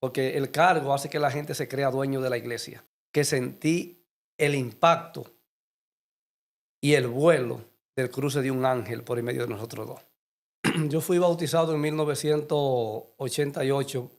porque el cargo hace que la gente se crea dueño de la iglesia, que sentí el impacto y el vuelo del cruce de un ángel por en medio de nosotros dos. Yo fui bautizado en 1988,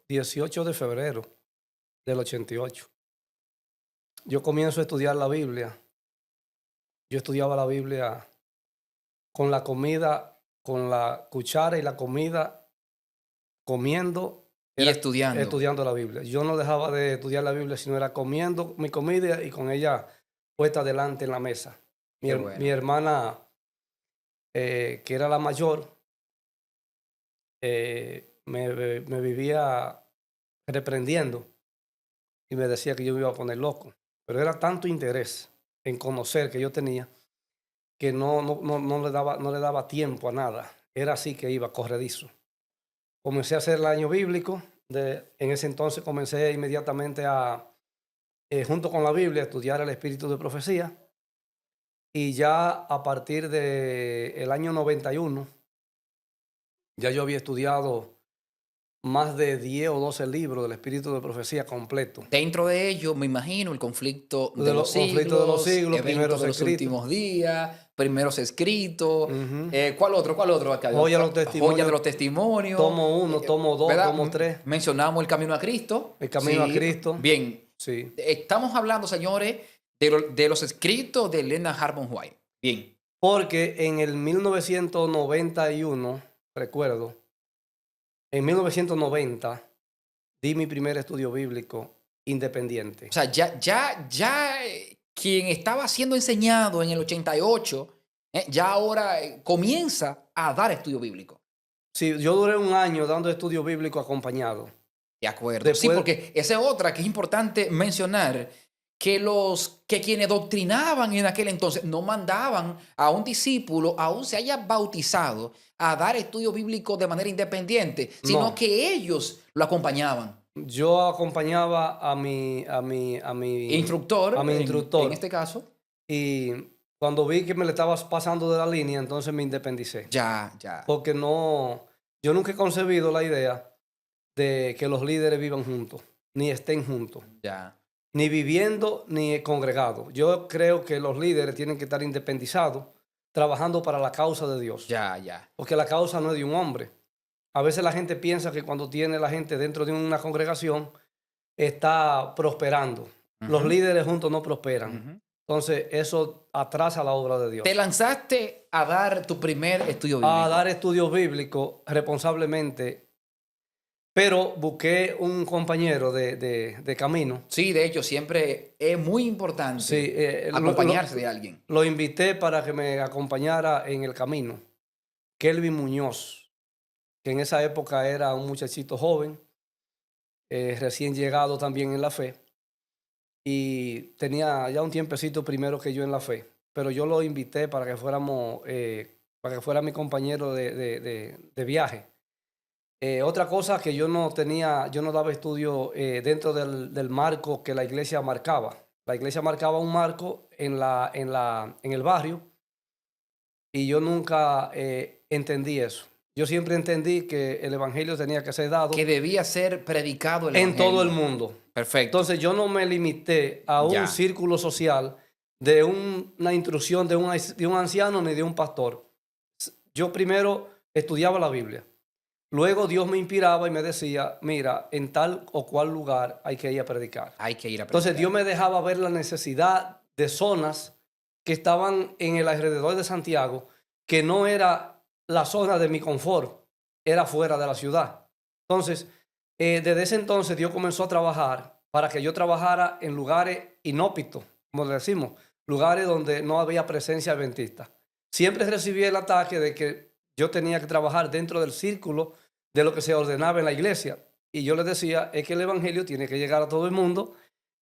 18 de febrero del 88. Yo comienzo a estudiar la Biblia. Yo estudiaba la Biblia con la comida, con la cuchara y la comida, comiendo, Y era estudiando. estudiando la Biblia. Yo no dejaba de estudiar la Biblia, sino era comiendo mi comida y con ella puesta delante en la mesa. Qué Mi bueno. hermana, que era la mayor, me vivía reprendiendo y me decía que yo me iba a poner loco. Pero era tanto interés en conocer que yo tenía que no le daba tiempo a nada. Era así que iba corredizo. Comencé a hacer el año bíblico. En ese entonces comencé inmediatamente junto con la Biblia, a estudiar el espíritu de profecía. Y ya a partir del año 91, ya yo había estudiado más de 10 o 12 libros del espíritu de profecía completo. Dentro de ello, me imagino, el conflicto De de los los conflictos de los siglos, siglos, eventos primeros de los escritos. últimos días, primeros escritos. Ujú. ¿Cuál otro? ¿Cuál otro, Arcadio? Joya los Joya de testimonios, los testimonios. tomo 1, tomo 2, ¿Verdad? tomo 3, Mencionamos el camino a Cristo. el camino a Sí, Cristo. bien. Sí. Estamos hablando, señores, de los escritos de Elena Harmon White. Bien. Porque en el 1991, recuerdo, en 1990 di mi primer estudio bíblico independiente. O sea, quien estaba siendo enseñado en el 88, ya ahora comienza a dar estudio bíblico. Sí, yo duré un año dando estudio bíblico acompañado. De acuerdo. Sí, Después, porque esa es otra que es importante mencionar, que quienes doctrinaban en aquel entonces no mandaban a un discípulo, aún se haya bautizado, a dar estudio bíblico de manera independiente, sino no. que ellos lo acompañaban. Yo acompañaba Instructor, a mi en instructor este caso, y cuando vi que me le estabas pasando de la línea, entonces me independicé. ya. Porque no, yo nunca he concebido la idea de que los líderes vivan juntos, ni estén juntos, Ya. ni viviendo ni congregados. Yo creo que los líderes tienen que estar independizados, trabajando para la causa de Dios, Ya. porque la causa no es de un hombre. A veces la gente piensa que cuando tiene la gente dentro de una congregación está prosperando. Los Ujú, líderes juntos no prosperan. ujú. Entonces eso atrasa la obra de Te Dios. lanzaste a dar tu primer estudio A dar bíblico. estudios bíblicos responsablemente, pero busqué un compañero de camino. Sí, de hecho, siempre es muy Sí, importante acompañarse de alguien. lo invité para que me acompañara en el camino. Kelvin Muñoz, que en esa época era un muchachito joven, recién llegado también en la fe, y tenía ya un tiempecito primero que yo en la fe, pero yo lo invité para que fuéramos, para que fuera mi compañero de viaje. Otra cosa que yo no tenía, yo no daba estudio dentro del marco que la iglesia marcaba. La iglesia marcaba un marco en el barrio y yo nunca entendí eso. Yo siempre entendí que el evangelio tenía que ser Que dado debía ser predicado el en todo el evangelio. mundo. Perfecto. Entonces yo no me limité a un Ya. círculo social de una instrucción de un anciano ni de un pastor. Yo primero estudiaba la Biblia. Luego Dios me inspiraba y me decía, mira, en tal o cual lugar hay que ir a predicar. Hay que ir a Entonces predicar. Dios me dejaba ver la necesidad de zonas que estaban en el alrededor de Santiago, que no era la zona de mi confort, era fuera de la ciudad. Entonces, desde ese entonces Dios comenzó a trabajar para que yo trabajara en lugares inhóspitos, como le decimos, lugares donde no había presencia adventista. Siempre recibí el ataque de que yo tenía que trabajar dentro del círculo de lo que se ordenaba en la iglesia. Y yo les decía, es que el evangelio tiene que llegar a todo el mundo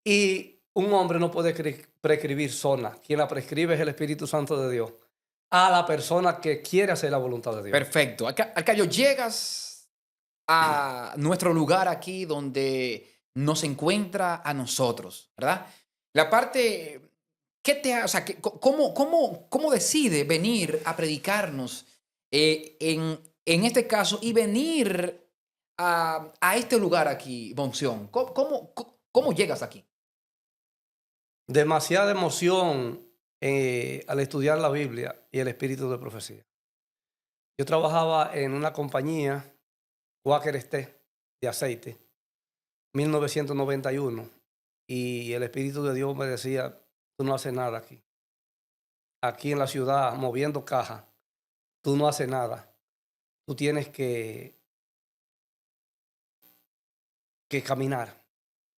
y un hombre no puede prescribir zona. Quien la prescribe es el Espíritu Santo de Dios a la persona que quiere hacer la voluntad de Dios. Perfecto. Arcadio, llegas a nuestro lugar aquí donde nos encuentra a nosotros, ¿verdad? La parte, ¿qué te o sea, cómo decide venir a predicarnos en este caso y venir a este lugar aquí, Monción? ¿Cómo llegas aquí? Demasiada emoción al estudiar la Biblia y el espíritu de profecía. Yo trabajaba en una compañía, Quaker Esté, de aceite, 1991, y el Espíritu de Dios me decía, tú no haces nada aquí. Aquí en la ciudad, moviendo cajas, tú no haces nada. Tú tienes que caminar.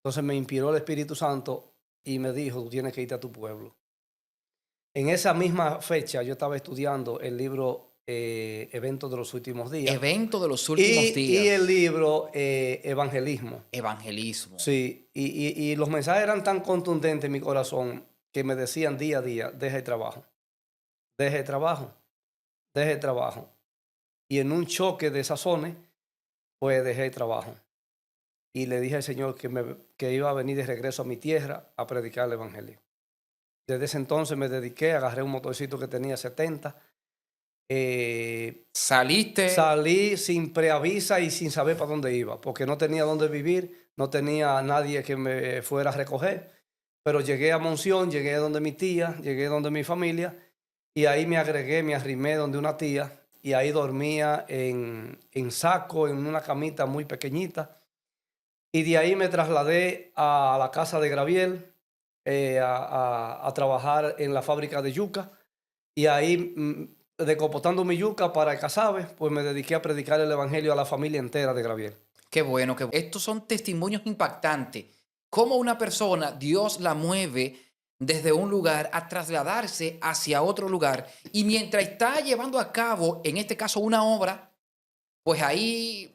Entonces me inspiró el Espíritu Santo y me dijo, tú tienes que irte a tu pueblo. En esa misma fecha yo estaba estudiando el libro Eventos de los Últimos Días Evento de los últimos y el días. libro Evangelismo. Evangelismo. Sí, y los mensajes eran tan contundentes en mi corazón que me decían día a día, deja el trabajo, deja el trabajo, deja el trabajo. Y en un choque de sazones, pues dejé el trabajo. Y le dije al Señor que iba a venir de regreso a mi tierra a predicar el Evangelio. Desde ese entonces me dediqué, agarré un motorcito que tenía 70. Saliste. Salí sin preavisa y sin saber para dónde iba, porque no tenía dónde vivir, no tenía a nadie que me fuera a recoger. Pero llegué a Monción, llegué donde mi tía, llegué donde mi familia, y ahí me agregué, me arrimé donde una tía, y ahí dormía en saco, en una camita muy pequeñita. Y de ahí me trasladé a la casa de Graviel a trabajar en la fábrica de yuca. Y ahí, decopotando mi yuca para el casabe, pues me dediqué a predicar el evangelio a la familia entera de Graviel. Qué bueno, que estos son testimonios impactantes. Cómo una persona, Dios la mueve desde un lugar a trasladarse hacia otro lugar. Y mientras está llevando a cabo, en este caso, una obra, pues ahí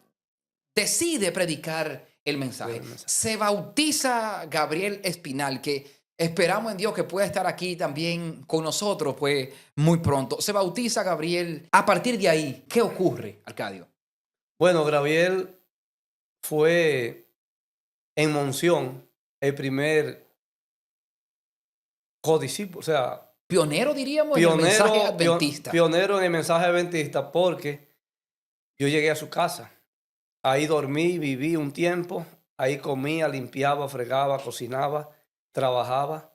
decide predicar el mensaje. Se bautiza Gabriel Espinal, que esperamos en Dios que pueda estar aquí también con nosotros, pues muy pronto. Se bautiza Gabriel. A partir de ahí, ¿qué ocurre, Arcadio? Bueno, Graviel fue en Monción el primer codiscípulo, o sea, Pionero, diríamos, en el mensaje adventista. pionero en el mensaje adventista, porque yo llegué a su casa. Ahí dormí, viví un tiempo, ahí comía, limpiaba, fregaba, cocinaba, trabajaba,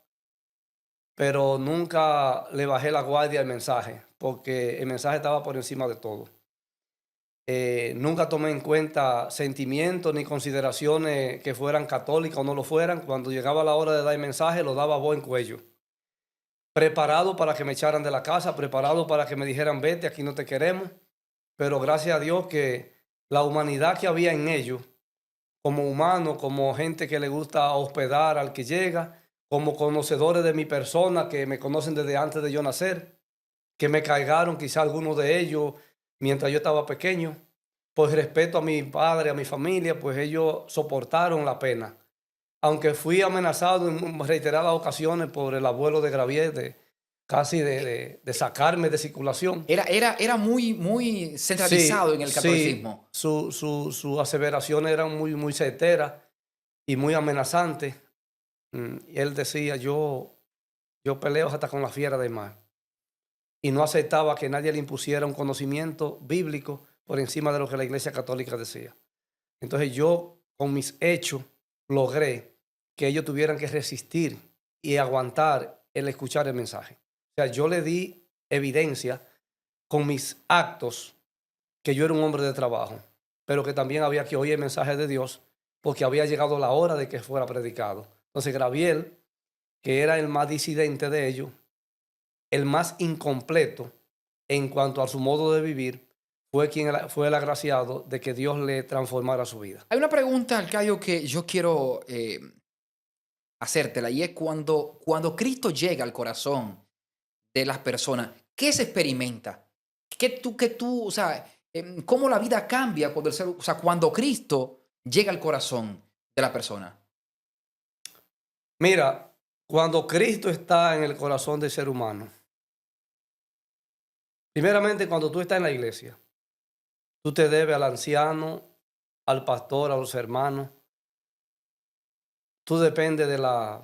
pero nunca le bajé la guardia al mensaje, porque el mensaje estaba por encima de todo. Nunca tomé en cuenta sentimientos ni consideraciones que fueran católicas o no lo fueran. Cuando llegaba la hora de dar el mensaje, lo daba a voz en cuello. Preparado para que me echaran de la casa, preparado para que me dijeran, vete, aquí no te queremos. Pero gracias a Dios que la humanidad que había en ellos, como humanos, como gente que le gusta hospedar al que llega, como conocedores de mi persona, que me conocen desde antes de yo nacer, que me cargaron quizá algunos de ellos mientras yo estaba pequeño, por respeto a mi padre, a mi familia, pues ellos soportaron la pena. Aunque fui amenazado en reiteradas ocasiones por el abuelo de Gravier, casi de sacarme de circulación. Era muy centralizado Sí, en el sí, catolicismo. sus aseveraciones eran muy certeras y muy amenazantes. Y él decía, yo peleo hasta con la fiera del mar. Y no aceptaba que nadie le impusiera un conocimiento bíblico por encima de lo que la Iglesia Católica decía. Entonces yo, con mis hechos, logré que ellos tuvieran que resistir y aguantar el escuchar el mensaje. O sea, yo le di evidencia con mis actos que yo era un hombre de trabajo, pero que también había que oír el mensaje de Dios porque había llegado la hora de que fuera predicado. Entonces Graviel, que era el más disidente de ellos, el más incompleto en cuanto a su modo de vivir, fue el agraciado de que Dios le transformara su vida. Hay una pregunta, Arcadio, que yo quiero hacértela, y es cuando Cristo llega al corazón de las personas, ¿qué se experimenta? O sea, cómo la vida cambia cuando o sea, cuando Cristo llega al corazón de la persona? Mira, cuando Cristo está en el corazón del ser humano, primeramente cuando tú estás en la iglesia, tú te debes al anciano, al pastor, a los hermanos. Tú dependes de las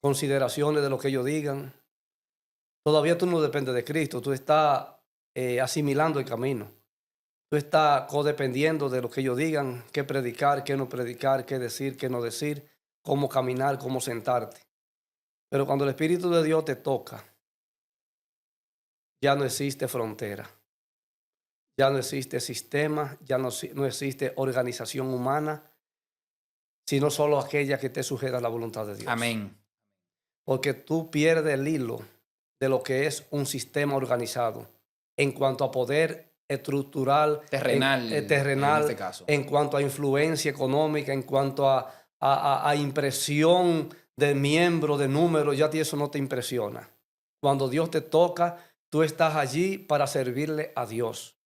consideraciones de lo que ellos digan. Todavía tú no dependes de Cristo, tú estás asimilando el camino. tú estás codependiendo de lo que ellos digan, qué predicar, qué no predicar, qué decir, qué no decir, cómo caminar, cómo sentarte. Pero cuando el Espíritu de Dios te toca, ya no existe frontera, ya no existe sistema, ya no existe organización humana, sino solo aquella que esté sujeta a la voluntad de Dios. Amén. Porque tú pierdes el hilo de lo que es un sistema organizado en cuanto a poder estructural, Terrenal, en este caso. en cuanto a influencia económica, en cuanto a impresión de miembros, de números, ya a ti eso no te impresiona. Cuando Dios te toca, tú estás allí para servirle a Dios.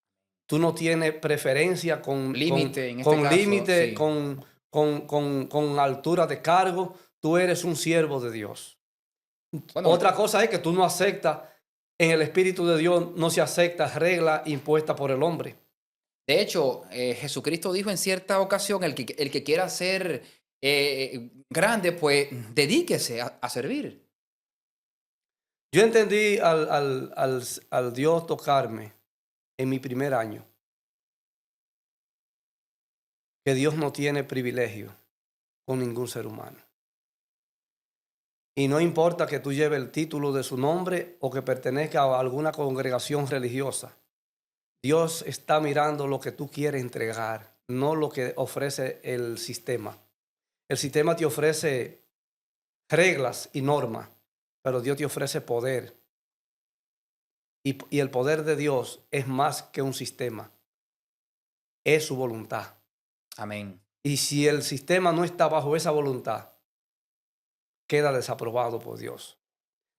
Tú no tienes preferencia con Límite, en este con caso, límite, sí. con altura de cargo. Tú eres un siervo de Dios. Bueno, Otra cosa es que tú no aceptas, en el Espíritu de Dios no se acepta regla impuesta por el hombre. de hecho, Jesucristo dijo en cierta ocasión, el que quiera ser grande, pues dedíquese a servir. Yo entendí al Dios tocarme en mi primer año, que Dios no tiene privilegio con ningún ser humano. Y no importa que tú lleves el título de su nombre o que pertenezca a alguna congregación religiosa. Dios está mirando lo que tú quieres entregar, no lo que ofrece el sistema. El sistema te ofrece reglas y normas, pero Dios te ofrece poder. Y el poder de Dios es más que un sistema, es su voluntad. Amén. Y si el sistema no está bajo esa voluntad, queda desaprobado por Dios.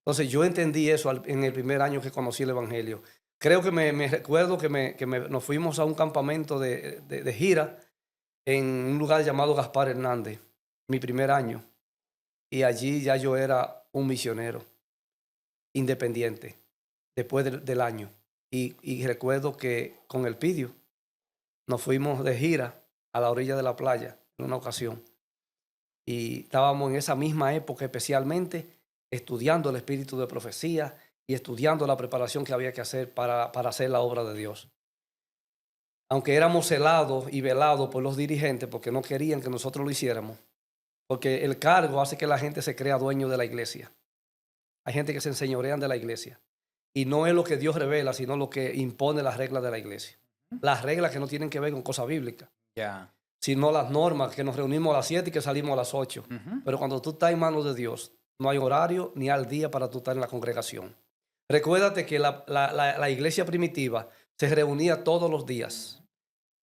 Entonces yo entendí eso en el primer año que conocí el Evangelio. Creo que me recuerdo que nos fuimos a un campamento de gira en un lugar llamado Gaspar Hernández, mi primer año. Y allí ya yo era un misionero independiente después del año. Y recuerdo que con el Pidio nos fuimos de gira a la orilla de la playa en una ocasión. Y estábamos en esa misma época especialmente estudiando el espíritu de profecía y estudiando la preparación que había que hacer para hacer la obra de Dios. Aunque éramos celados y velados por los dirigentes porque no querían que nosotros lo hiciéramos, porque el cargo hace que la gente se crea dueño de la iglesia. Hay gente que se enseñorean de la iglesia. Y no es lo que Dios revela, sino lo que impone las reglas de la iglesia. Las reglas que no tienen que ver con cosas bíblicas, Ya. sino las normas, que nos reunimos a las 7 y que salimos a las 8. Ujú. Pero cuando tú estás en manos de Dios, no hay horario ni al día para tú estar en la congregación. Recuérdate que la iglesia primitiva se reunía todos los días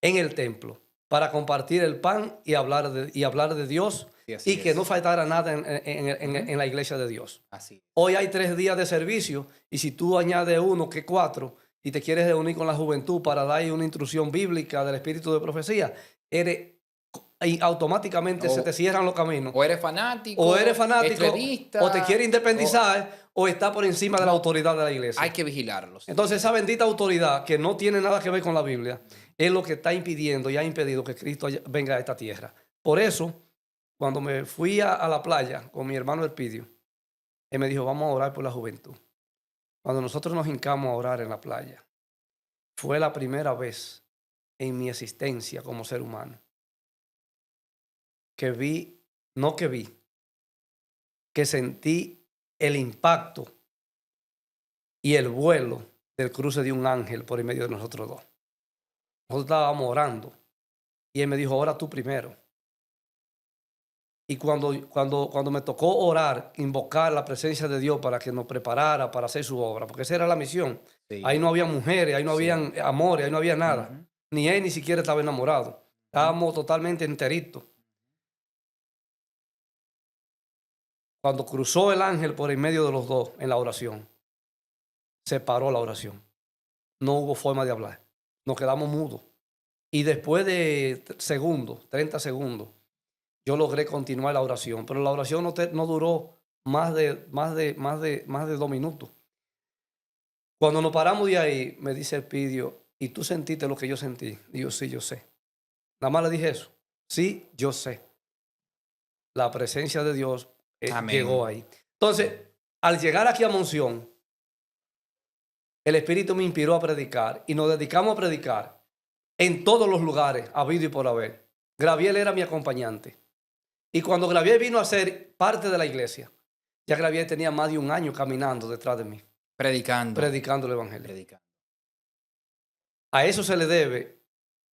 en el templo para compartir el pan y hablar de Dios, Sí, así y que es. no faltara nada en la iglesia de Dios. Así. Hoy hay 3 días de servicio y si tú añades uno, que 4, y te quieres reunir con la juventud para dar una instrucción bíblica del espíritu de profecía, y automáticamente se te cierran los caminos. O eres fanático, O eres fanático, extremista, o te quieres independizar, o está por encima de la autoridad de la iglesia. hay que vigilarlos. Entonces esa bendita autoridad que no tiene nada que ver con la Biblia es lo que está impidiendo y ha impedido que Cristo venga a esta tierra. Por eso, cuando me fui a la playa con mi hermano Elpidio, él me dijo, vamos a orar por la juventud. Cuando nosotros nos hincamos a orar en la playa, fue la primera vez en mi existencia como ser humano que que sentí el impacto y el vuelo del cruce de un ángel por en medio de nosotros dos. Nosotros estábamos orando y él me dijo, ora tú primero. Y cuando me tocó orar, invocar la presencia de Dios para que nos preparara para hacer su obra, porque esa era la misión. Sí. Ahí no había mujeres, ahí no Sí. habían amores, ahí no había nada. Ujú. Ni él ni siquiera estaba enamorado. Estábamos totalmente enteritos. Cuando cruzó el ángel por en medio de los dos en la oración, se paró la oración. No hubo forma de hablar. Nos quedamos mudos. Y después de 30 segundos, yo logré continuar la oración. Pero la oración no duró más de 2 minutos. Cuando nos paramos de ahí, me dice Elpidio, ¿y tú sentiste lo que yo sentí? Y yo, sí, yo sé. Nada más le dije eso. Sí, yo sé. La presencia de Dios llegó ahí. Entonces, al llegar aquí a Monción, el Espíritu me inspiró a predicar y nos dedicamos a predicar. en todos los lugares, habido y por haber. Graviel era mi acompañante. Y cuando Graviel vino a ser parte de la iglesia, ya Graviel tenía más de un año caminando detrás de mí, Predicando. predicando el evangelio. Predicando. A eso se le debe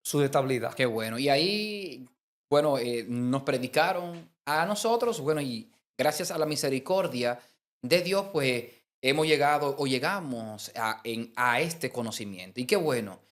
su estabilidad. Qué bueno. Y ahí, bueno, nos predicaron a nosotros, bueno, y gracias a la misericordia de Dios, pues hemos llegado o llegamos a este conocimiento. Y qué bueno.